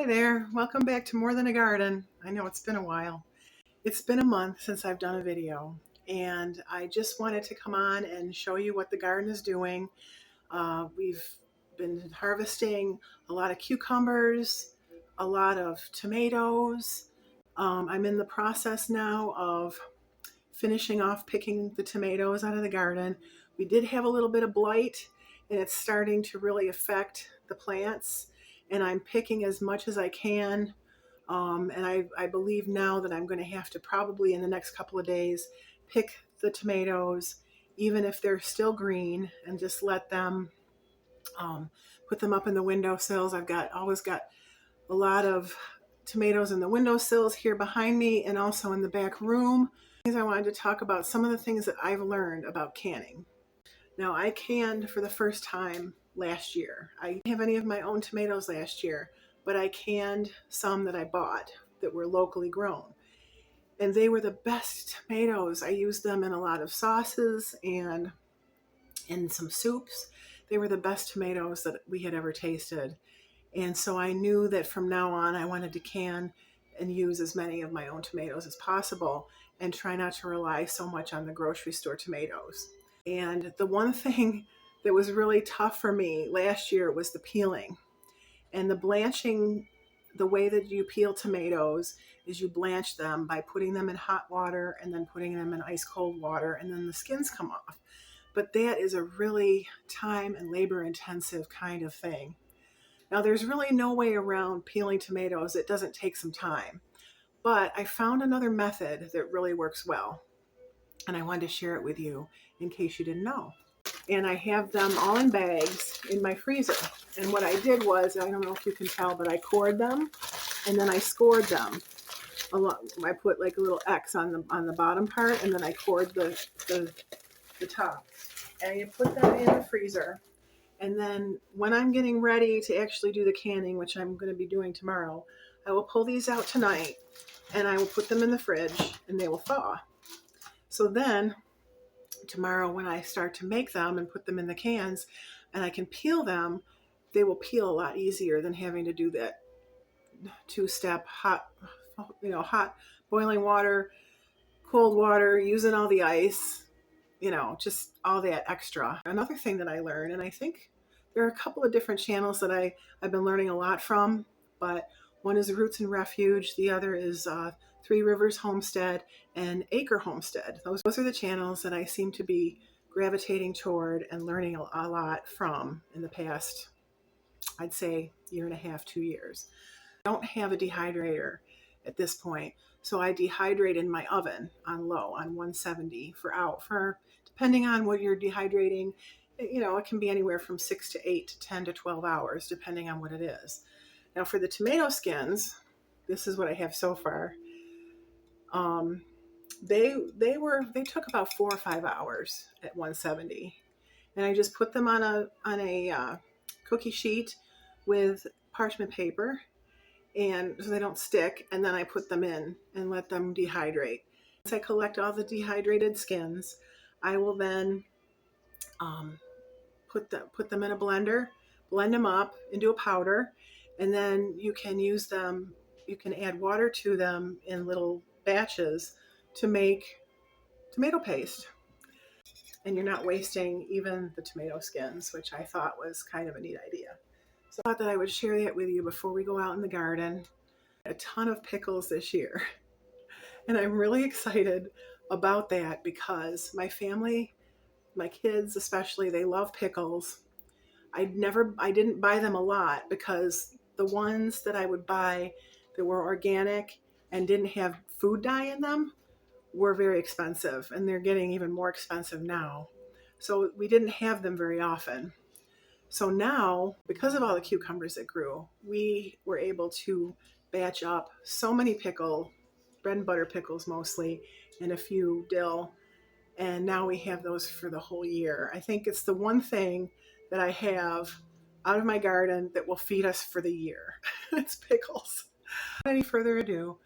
Hi there, welcome back to More Than a Garden. I know it's been a while. It's been a month since I've done a video, and I just wanted to come on and show you what the garden is doing. We've been harvesting a lot of cucumbers, a lot of tomatoes. I'm in the process now of finishing off picking the tomatoes out of the garden. We did have a little bit of blight, and it's starting to really affect the plants, and I'm picking as much as I can. And I believe now that I'm going to have to probably in the next couple of days pick the tomatoes, even if they're still green, and just let them put them up in the windowsills. Always got a lot of tomatoes in the windowsills here behind me and also in the back room. I wanted to talk about some of the things that I've learned about canning. Now, I canned for the first time last year. I didn't have any of my own tomatoes last year, but I canned some that I bought that were locally grown. And they were the best tomatoes. I used them in a lot of sauces and in some soups. They were the best tomatoes that we had ever tasted. And so I knew that from now on I wanted to can and use as many of my own tomatoes as possible and try not to rely so much on the grocery store tomatoes. And the one thing that was really tough for me last year was the peeling. And the blanching, the way that you peel tomatoes is you blanch them by putting them in hot water and then putting them in ice cold water, and then the skins come off. But that is a really time and labor intensive kind of thing. Now, there's really no way around peeling tomatoes. It doesn't take some time. But I found another method that really works well, and I wanted to share it with you in case you didn't know. And I have them all in bags in my freezer. And what I did was, I don't know if you can tell, but I cored them and then I scored them. I put like a little X on the bottom part, and then I cored the top. And you put them in the freezer. And then when I'm getting ready to actually do the canning, which I'm going to be doing tomorrow, I will pull these out tonight and I will put them in the fridge and they will thaw. So then tomorrow when I start to make them and put them in the cans and I can peel them, they will peel a lot easier than having to do that two-step hot boiling water, cold water, using all the ice, just all that extra. Another thing that I learned, and I think there are a couple of different channels that I've been learning a lot from, but one is Roots and Refuge, the other is Three Rivers Homestead and Acre Homestead. Those are the channels that I seem to be gravitating toward and learning a lot from in the past, I'd say, year and a half, 2 years. I don't have a dehydrator at this point, so I dehydrate in my oven on low, on 170 for depending on what you're dehydrating. It can be anywhere from 6 to 8 to 10 to 12 hours, depending on what it is. Now for the tomato skins, this is what I have so far. They took about 4 or 5 hours at 170, and I just put them on a cookie sheet with parchment paper, and so they don't stick, and then I put them in and let them dehydrate. Once I collect all the dehydrated skins, I will then put them in a blender, blend them up into a powder, and then you can use them. You can add water to them in little batches to make tomato paste, and you're not wasting even the tomato skins, which I thought was kind of a neat idea. So I thought that I would share that with you before we go out in the garden. A ton of pickles this year, and I'm really excited about that because my family, my kids especially, they love pickles. I didn't buy them a lot because the ones that I would buy that were organic and didn't have food dye in them were very expensive, and they're getting even more expensive now. So we didn't have them very often. So now, because of all the cucumbers that grew, we were able to batch up so many bread and butter pickles mostly, and a few dill. And now we have those for the whole year. I think it's the one thing that I have out of my garden that will feed us for the year. It's pickles. Without any further ado,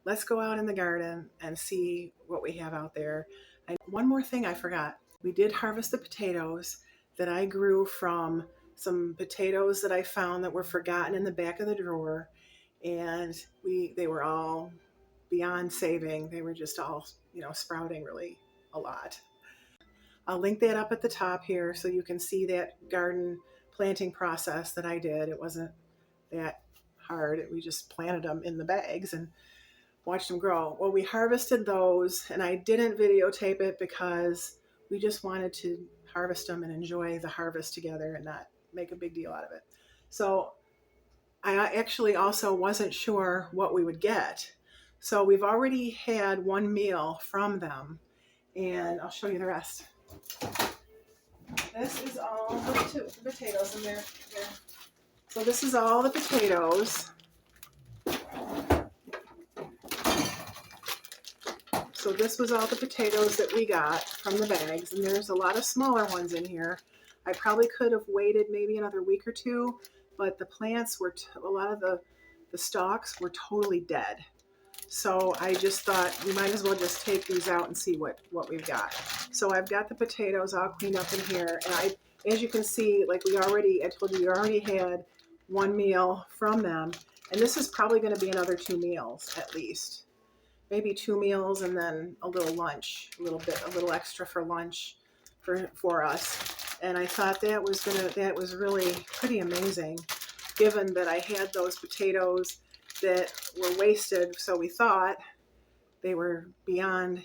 let's go out in the garden and see what we have out there. And one more thing I forgot. We did harvest the potatoes that I grew from some potatoes that I found that were forgotten in the back of the drawer. and they were all beyond saving. They were just all, sprouting really a lot. I'll link that up at the top here so you can see that garden planting process that I did. It wasn't that hard. We just planted them in the bags and watched them grow. Well, we harvested those, and I didn't videotape it because we just wanted to harvest them and enjoy the harvest together and not make a big deal out of it. So I actually also wasn't sure what we would get. So we've already had one meal from them, and I'll show you the rest. This is all the potatoes in there. So this is all the potatoes. So this was all the potatoes that we got from the bags, and there's a lot of smaller ones in here. I probably could have waited maybe another week or two, but the plants were, a lot of the stalks were totally dead. So I just thought we might as well just take these out and see what we've got. So I've got the potatoes all cleaned up in here, and as you can see, like I told you, we already had one meal from them, and this is probably going to be another 2 meals at least. Maybe 2 meals and then a little lunch, a little extra for lunch for us. And I thought that was really pretty amazing, given that I had those potatoes that were wasted, so we thought they were beyond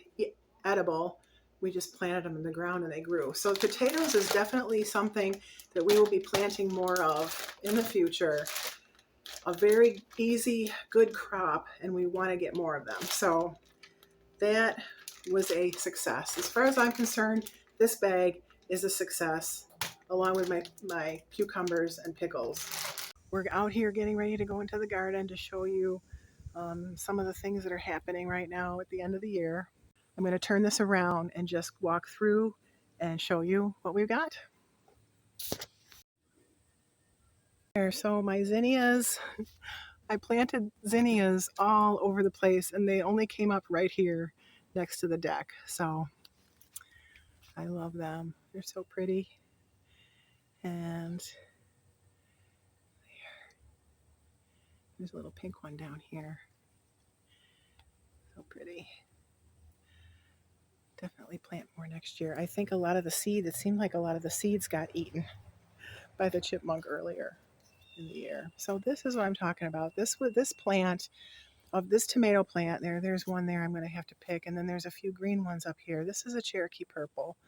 edible. We just planted them in the ground and they grew. So potatoes is definitely something that we will be planting more of in the future. A very easy, good crop, and we want to get more of them. So that was a success. As far as I'm concerned, this bag is a success, along with my cucumbers and pickles. We're out here getting ready to go into the garden to show you some of the things that are happening right now at the end of the year. I'm going to turn this around and just walk through and show you what we've got. There, so my zinnias, I planted zinnias all over the place, and they only came up right here next to the deck. So I love them. They're so pretty. And there's a little pink one down here. So pretty. Definitely plant more next year. I think it seemed like a lot of the seeds got eaten by the chipmunk earlier in the year. So this is what I'm talking about. This plant, of this tomato plant, there's one there I'm going to have to pick, and then there's a few green ones up here. This is a Cherokee purple,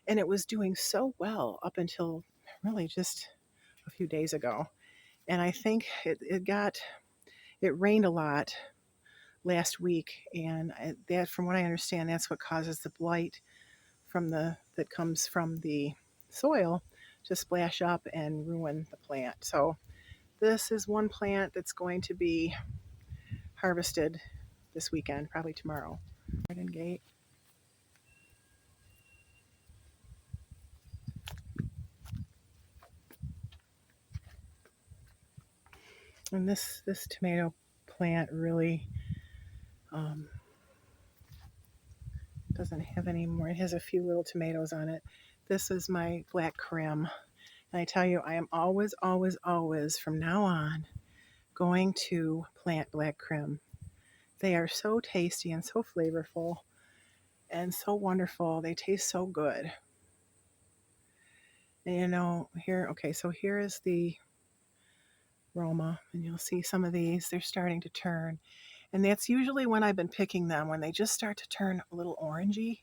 and it was doing so well up until really just a few days ago. And I think it rained a lot last week, and that, from what I understand, that's what causes the blight that comes from the soil to splash up and ruin the plant. So this is one plant that's going to be harvested this weekend, probably tomorrow. Garden gate. And this tomato plant really doesn't have any more. It has a few little tomatoes on it. This is my black krim. And I tell you, I am always, always, always from now on going to plant black krim. They are so tasty and so flavorful and so wonderful. They taste so good. And so here is the Roma, and you'll see some of these, they're starting to turn. And that's usually when I've been picking them, when they just start to turn a little orangey.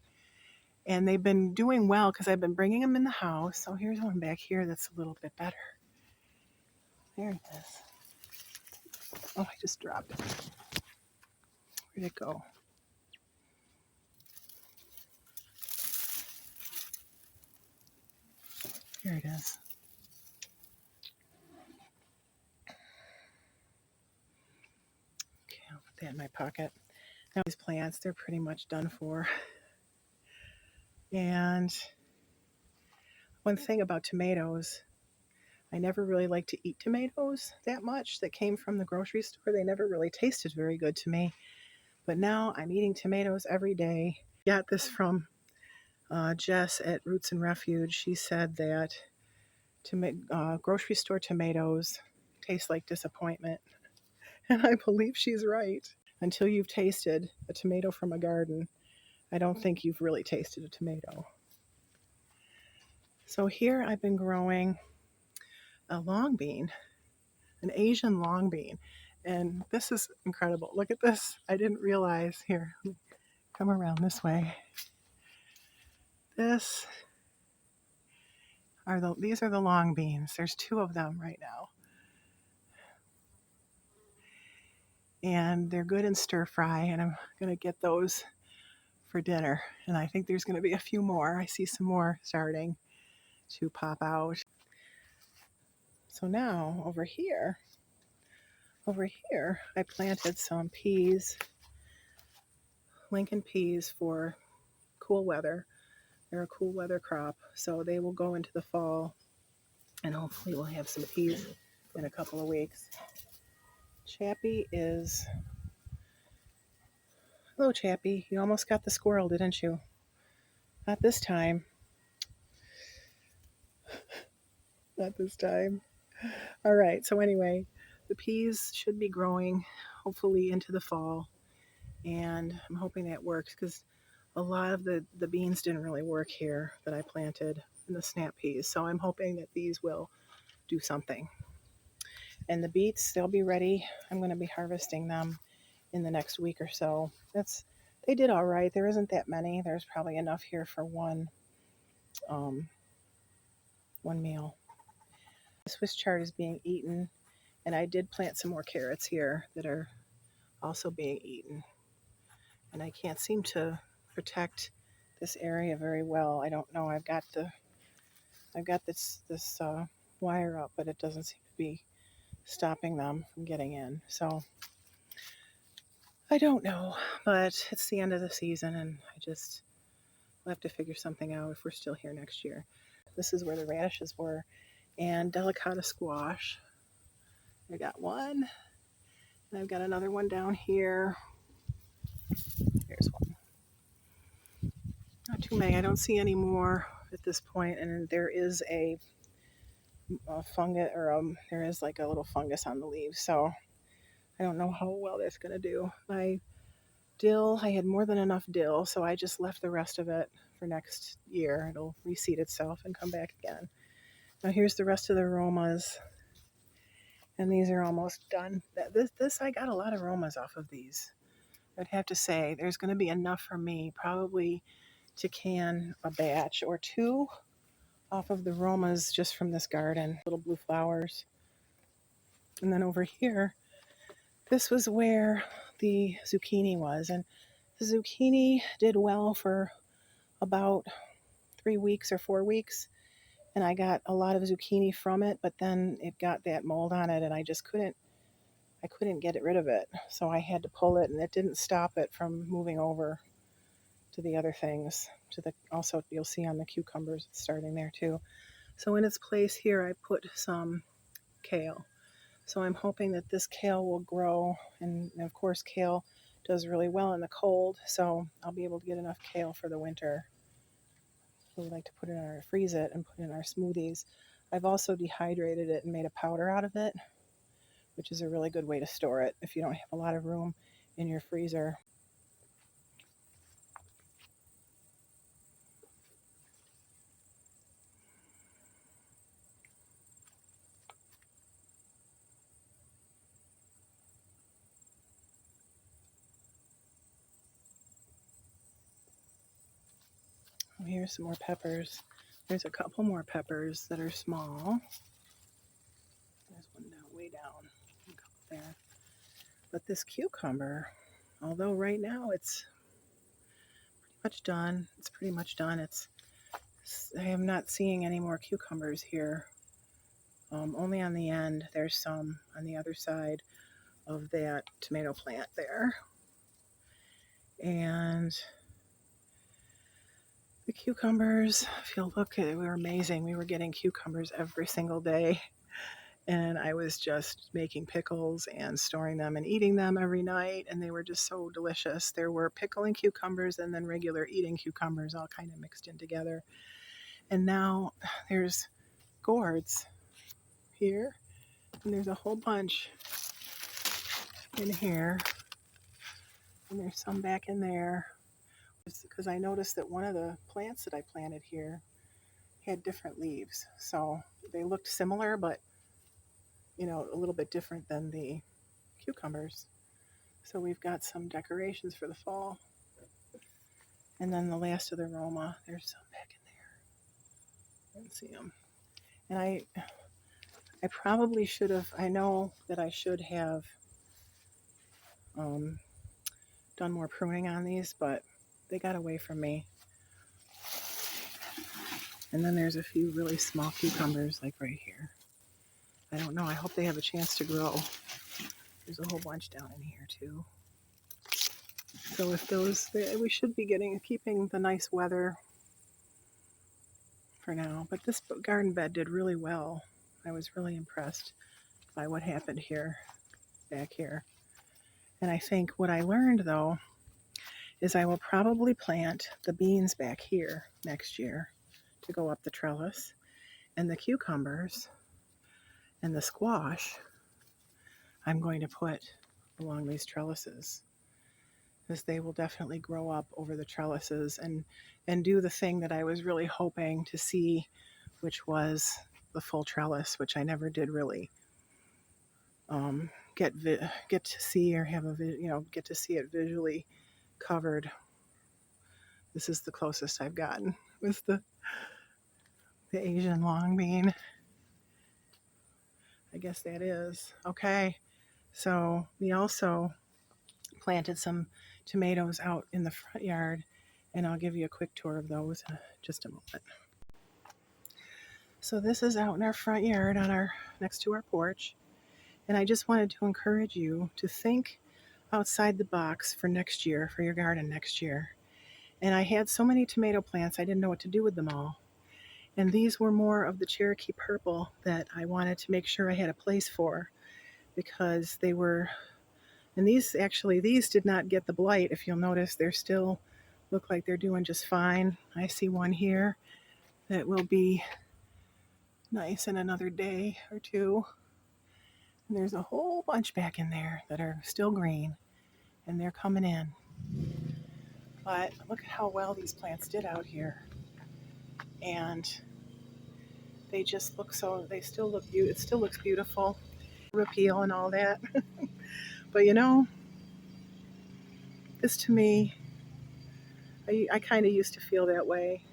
And they've been doing well because I've been bringing them in the house. So here's one back here that's a little bit better. There it is. Oh, I just dropped it. Where'd it go? Here it is. Okay, I'll put that in my pocket. Now these plants, they're pretty much done for. And one thing about tomatoes, I never really liked to eat tomatoes that much that came from the grocery store. They never really tasted very good to me. But now I'm eating tomatoes every day. Got this from Jess at Roots and Refuge. She said that grocery store tomatoes taste like disappointment. And I believe she's right. Until you've tasted a tomato from a garden, I don't think you've really tasted a tomato. So here I've been growing a long bean, an Asian long bean. And this is incredible. Look at this. I didn't realize. Here, come around this way. These are the long beans. There's 2 of them right now. And they're good in stir fry, and I'm going to get those for dinner. And I think there's going to be a few more. I see some more starting to pop out. So now over here, I planted some peas, Lincoln peas for cool weather. They're a cool weather crop, so they will go into the fall, and hopefully we'll have some peas in a couple of weeks. Chappie is... Hello, Chappie. You almost got the squirrel, didn't you? Not this time. Not this time. All right, so anyway, the peas should be growing hopefully into the fall, and I'm hoping that works because a lot of the beans didn't really work here that I planted in the snap peas, so I'm hoping that these will do something. And the beets, they'll be ready. I'm going to be harvesting them in the next week or so. They did all right. There isn't that many. There's probably enough here for one meal. The Swiss chard is being eaten, and I did plant some more carrots here that are also being eaten. And I can't seem to protect this area very well. I don't know. I've got this wire up, but it doesn't seem to be stopping them from getting in. So I don't know, but it's the end of the season, and we'll have to figure something out if we're still here next year. This is where the radishes were, and delicata squash. I got one, and I've got another one down here. Here's one. Not too many. I don't see any more at this point, and there is a fungus, or there is like a little fungus on the leaves, so I don't know how well that's going to do. My dill, I had more than enough dill, so I just left the rest of it for next year. It'll reseed itself and come back again. Now here's the rest of the aromas, and these are almost done. I got a lot of aromas off of these. I'd have to say there's going to be enough for me probably to can a batch or 2 off of the aromas just from this garden. Little blue flowers. And then over here, this was where the zucchini was, and the zucchini did well for about 3 weeks or 4 weeks, and I got a lot of zucchini from it, but then it got that mold on it, and I couldn't get rid of it, so I had to pull it, and it didn't stop it from moving over to the other things. Also, you'll see on the cucumbers, it's starting there too. So in its place here, I put some kale. So I'm hoping that this kale will grow, and of course kale does really well in the cold, so I'll be able to get enough kale for the winter. We like to freeze it and put it in our smoothies. I've also dehydrated it and made a powder out of it, which is a really good way to store it if you don't have a lot of room in your freezer. Here's some more peppers. There's a couple more peppers that are small. There's one down, way down, a couple there. But this cucumber, although right now it's pretty much done. I am not seeing any more cucumbers here. Only on the end. There's some on the other side of that tomato plant there. And the cucumbers, if you look at it, were amazing. We were getting cucumbers every single day. And I was just making pickles and storing them and eating them every night. And they were just so delicious. There were pickling cucumbers and then regular eating cucumbers all kind of mixed in together. And now there's gourds here. And there's a whole bunch in here, and there's some back in there. Because I noticed that one of the plants that I planted here had different leaves. So they looked similar, but a little bit different than the cucumbers. So we've got some decorations for the fall. And then the last of the Roma, there's some back in there. I can see them. And I probably should have, I know that I should have um, done more pruning on these, but they got away from me. And then there's a few really small cucumbers, like right here. I don't know. I hope they have a chance to grow. There's a whole bunch down in here too. So if those, we should be keeping the nice weather for now. But this garden bed did really well. I was really impressed by what happened here, back here. And I think what I learned though is I will probably plant the beans back here next year to go up the trellis, and the cucumbers and the squash I'm going to put along these trellises, because they will definitely grow up over the trellises and do the thing that I was really hoping to see, which was the full trellis, which I never did really get to see, or have get to see it visually covered. This is the closest I've gotten with the Asian long bean. I guess that is okay. So we also planted some tomatoes out in the front yard, and I'll give you a quick tour of those in just a moment. So this is out in our front yard next to our porch, and I just wanted to encourage you to think outside the box for next year, for your garden next year. And I had so many tomato plants, I didn't know what to do with them all. And these were more of the Cherokee purple that I wanted to make sure I had a place for, because they were, and these did not get the blight. If you'll notice, they're still look like they're doing just fine. I see one here that will be nice in another day or two. And there's a whole bunch back in there that are still green, and they're coming in. But look at how well these plants did out here. And they just look they still look beautiful. It still looks beautiful. Appeal and all that. But this to me, I kind of used to feel that way.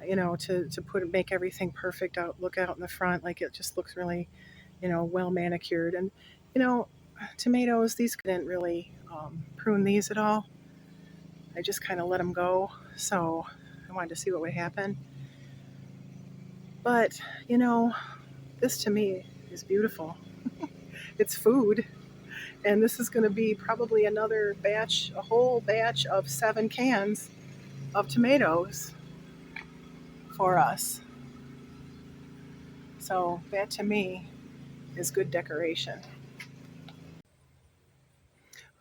To make everything perfect look out in the front, like it just looks really, well manicured. And, tomatoes, these didn't really prune these at all. I just kind of let them go. So I wanted to see what would happen. But, this to me is beautiful. It's food. And this is going to be probably another batch, a whole batch of 7 cans of tomatoes for us. So that to me is good decoration.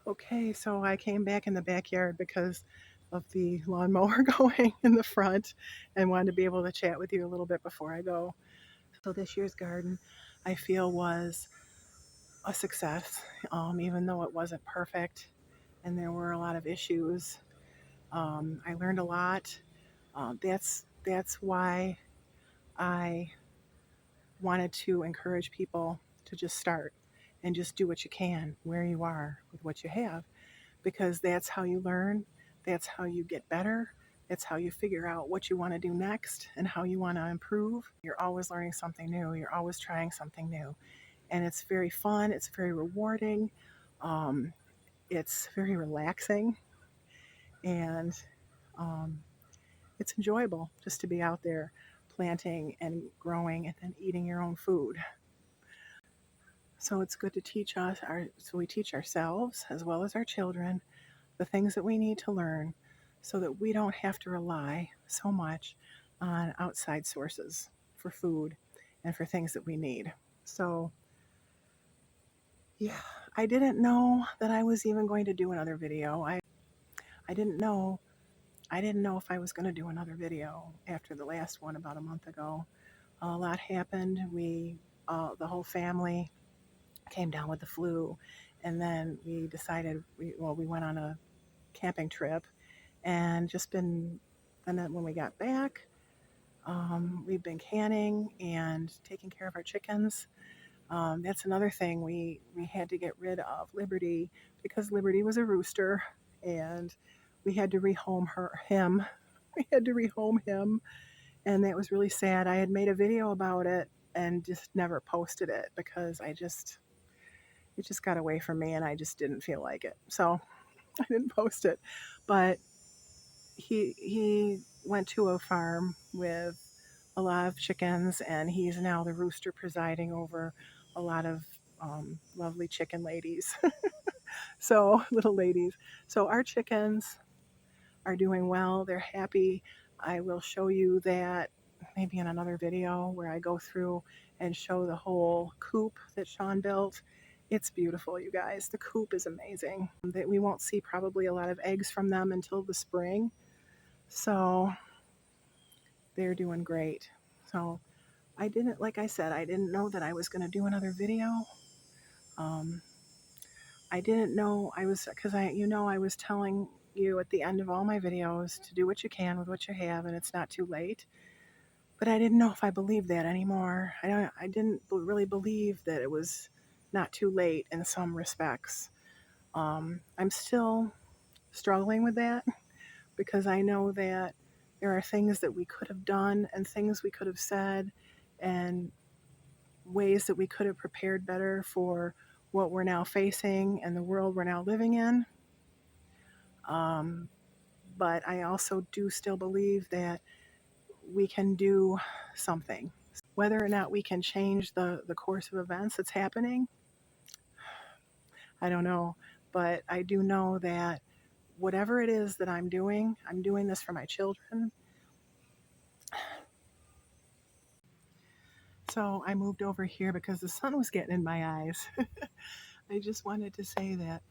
Okay, so I came back in the backyard because of the lawnmower going in the front, and wanted to be able to chat with you a little bit before I go. So this year's garden, I feel, was a success, even though it wasn't perfect and there were a lot of issues. I learned a lot. That's why I wanted to encourage people to just start and just do what you can where you are with what you have, because that's how you learn, that's how you get better, that's how you figure out what you want to do next and how you want to improve. You're always learning something new, you're always trying something new, and it's very fun, it's very rewarding, it's very relaxing, and it's enjoyable just to be out there planting and growing and then eating your own food. So it's good to so we teach ourselves as well as our children the things that we need to learn, so that we don't have to rely so much on outside sources for food and for things that we need. So yeah, I didn't know that I was even going to do another video. I didn't know if I was going to do another video after the last one about a month ago. A lot happened. The whole family came down with the flu, And then we decided, we went on a camping trip and just been, and then when we got back, we've been canning and taking care of our chickens. That's another thing. We had to get rid of Liberty because Liberty was a rooster, and we had to him. We had to rehome him, and that was really sad. I had made a video about it and just never posted it because it just got away from me, and I just didn't feel like it. So I didn't post it. But he went to a farm with a lot of chickens, and he's now the rooster presiding over a lot of lovely chicken ladies. So little ladies. So our chickens are doing well. They're happy. I will show you that maybe in another video where I go through and show the whole coop that Sean built. It's beautiful, you guys. The coop is amazing. That we won't see probably a lot of eggs from them until the spring. So they're doing great. So I didn't, like I said, I didn't know that I was going to do another video. Um, I didn't know because I was telling you at the end of all my videos to do what you can with what you have, and it's not too late. But I didn't know if I believed that anymore. I didn't really believe that it was not too late in some respects. I'm still struggling with that because I know that there are things that we could have done and things we could have said and ways that we could have prepared better for what we're now facing and the world we're now living in. Um, but I also do still believe that we can do something. Whether or not we can change the course of events that's happening, I don't know. But I do know that whatever it is that I'm doing this for my children. So I moved over here because the sun was getting in my eyes. I just wanted to say that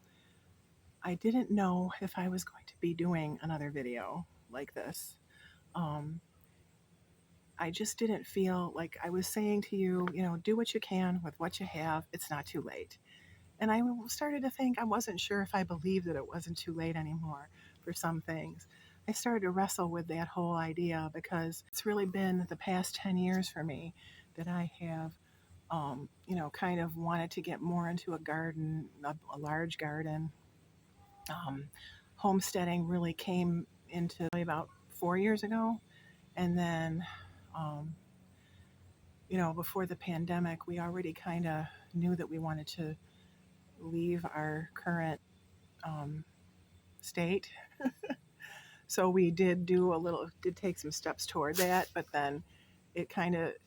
I didn't know if I was going to be doing another video like this. Um, I just didn't feel like I was saying to you, do what you can with what you have. It's not too late. And I started to think I wasn't sure if I believed that it wasn't too late anymore for some things. I started to wrestle with that whole idea because it's really been the past 10 years for me that I have, kind of wanted to get more into a garden, a large garden. Um, Homesteading really came into about 4 years ago. And then, um, before the pandemic, we already kind of knew that we wanted to leave our current state. So we did take some steps toward that, but then it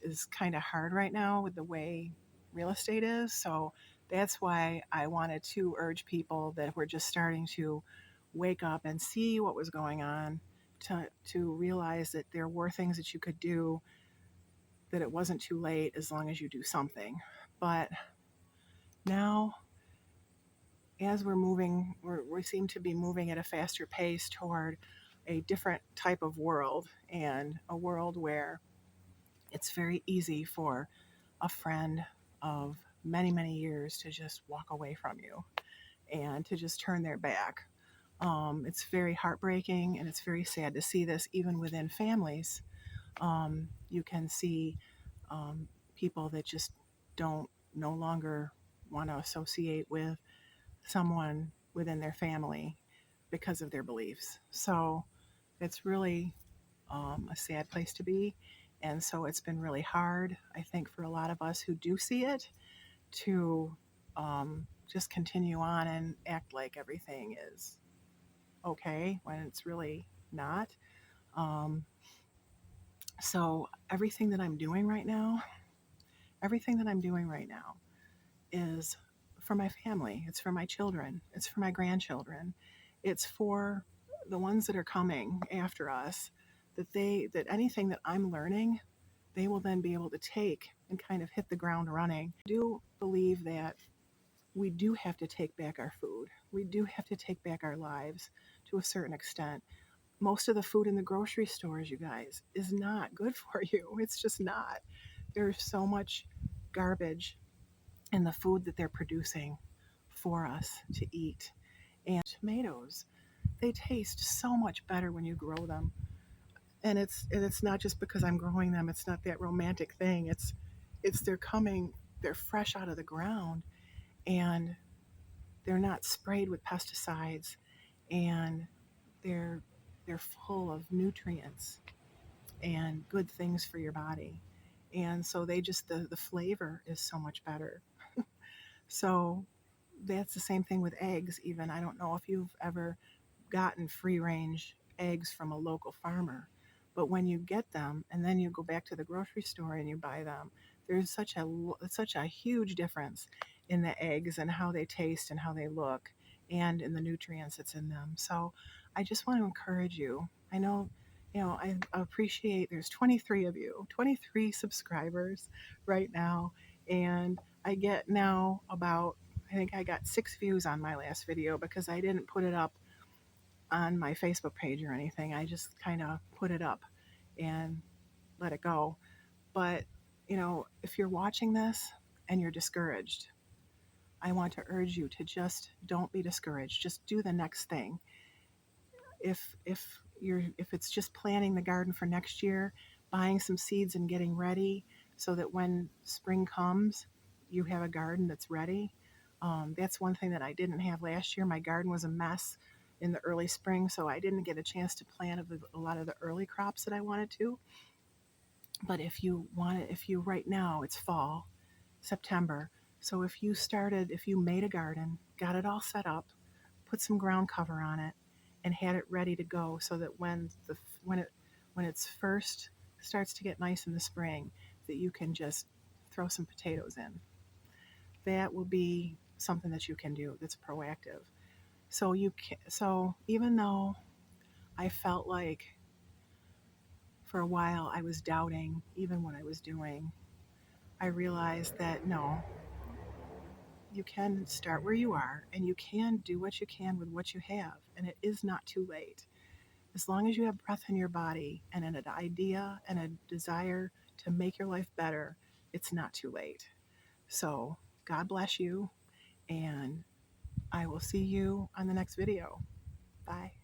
is kind of hard right now with the way real estate is. So that's why I wanted to urge people that were just starting to wake up and see what was going on to realize that there were things that you could do, that it wasn't too late as long as you do something. But now, as we seem to be moving at a faster pace toward a different type of world, and a world where it's very easy for a friend of many, many years to just walk away from you and to just turn their back. It's very heartbreaking, and it's very sad to see this even within families. You can see people that just don't no longer want to associate with someone within their family because of their beliefs. So it's really a sad place to be. And so it's been really hard, I think, for a lot of us who do see it to just continue on and act like everything is okay when it's really not. Um, so everything that I'm doing right now is for my family. It's for my children. It's for my grandchildren. It's for the ones that are coming after us, that anything that I'm learning, they will then be able to take and kind of hit the ground running. I do believe that we do have to take back our food. We do have to take back our lives to a certain extent. Most of the food in the grocery stores, you guys, is not good for you. It's just not. There's so much garbage in the food that they're producing for us to eat. And tomatoes, they taste so much better when you grow them. And it's not just because I'm growing them. It's not that romantic thing. It's they're fresh out of the ground, and they're not sprayed with pesticides, and they're they're full of nutrients and good things for your body. And so the flavor is so much better. So that's the same thing with eggs. Even, I don't know if you've ever gotten free range eggs from a local farmer, but when you get them and then you go back to the grocery store and you buy them, there's such a huge difference in the eggs and how they taste and how they look and in the nutrients that's in them. So I just want to encourage you. I know, I appreciate there's 23 of you, 23 subscribers right now, and I get now about, I think I got 6 views on my last video because I didn't put it up on my Facebook page or anything. I just kind of put it up and let it go. But, if you're watching this and you're discouraged, I want to urge you to just don't be discouraged. Just do the next thing. If it's just planting the garden for next year, buying some seeds and getting ready so that when spring comes, you have a garden that's ready. That's one thing that I didn't have last year. My garden was a mess in the early spring, so I didn't get a chance to plant a lot of the early crops that I wanted to. But if you right now, it's fall, September. So if you made a garden, got it all set up, put some ground cover on it, and had it ready to go, so that when it's first starts to get nice in the spring, that you can just throw some potatoes in. That will be something that you can do that's proactive. So even though I felt like for a while I was doubting even what I was doing, I realized that no, you can start where you are and you can do what you can with what you have, and it is not too late. As long as you have breath in your body and an idea and a desire to make your life better, it's not too late. So, God bless you, and I will see you on the next video. Bye.